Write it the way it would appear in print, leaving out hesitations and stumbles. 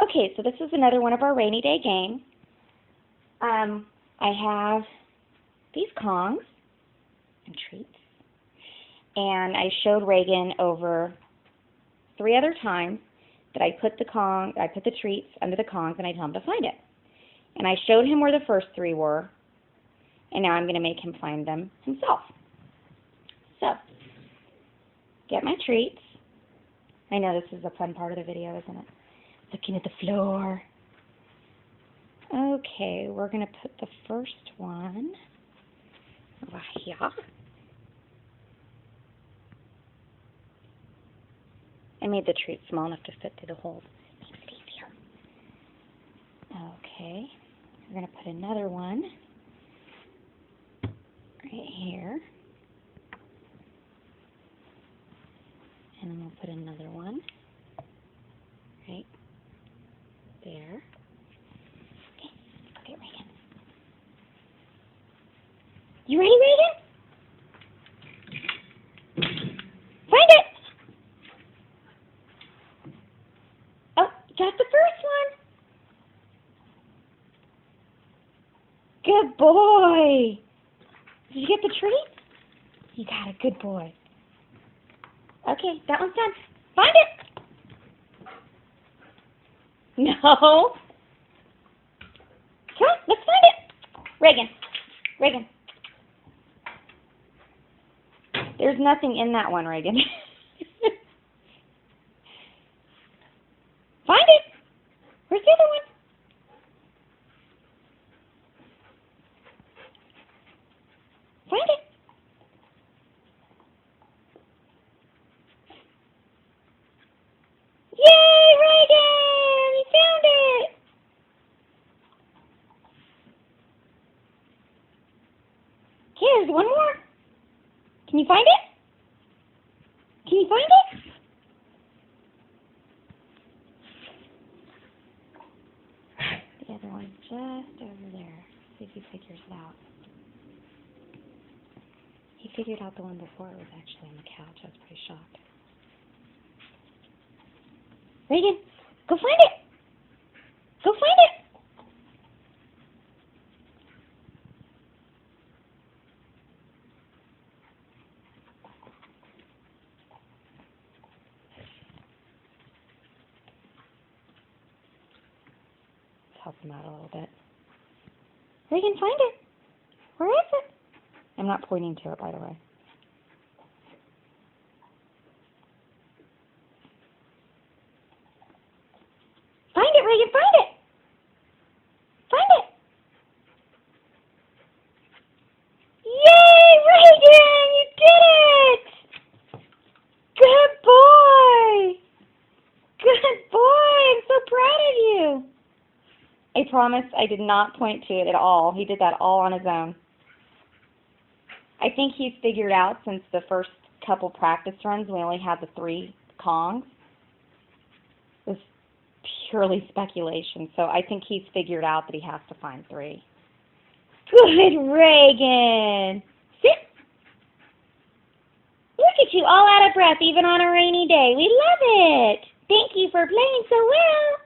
Okay, so this is another one of our rainy day games. I have these Kongs and treats, and I showed Reagan over 3 other times that I put the treats under the Kongs, and I told him to find it. And I showed him where the first 3 were, and now I'm going to make him find them himself. So, get my treats. I know this is a fun part of the video, isn't it? Looking at the floor. Okay, we're going to put the first one over here. I made the treat small enough to fit through the holes. Makes it easier. Okay, we're going to put another one right here. And then we'll put another one right there. Okay, let's go get Reagan. You ready, Reagan? Find it! Oh, got the first one. Good boy. Did you get the treat? You got it, good boy. Okay, that one's done. Find it! No. Come on, let's find it. Reagan. There's nothing in that one, Reagan. Find it. Where's the other one? Find it. Yay, Reagan! You found it! Okay, there's one more. Can you find it? Can you find it? The other one's just over there. See if he figures it out. He figured out the one before it was actually on the couch. I was pretty shocked. Reagan, go find it! Go find it! Let's help him out a little bit. Reagan, find it! Where is it? I'm not pointing to it, by the way. Find it, Reagan, find it! Find it! Yay, Reagan! You did it! Good boy! Good boy! I'm so proud of you! I promise I did not point to it at all. He did that all on his own. I think he's figured out, since the first couple practice runs, we only had the 3 Kongs. It was purely speculation, so I think he's figured out that he has to find 3. Good, Reagan! Sit! Look at you, all out of breath, even on a rainy day. We love it! Thank you for playing so well!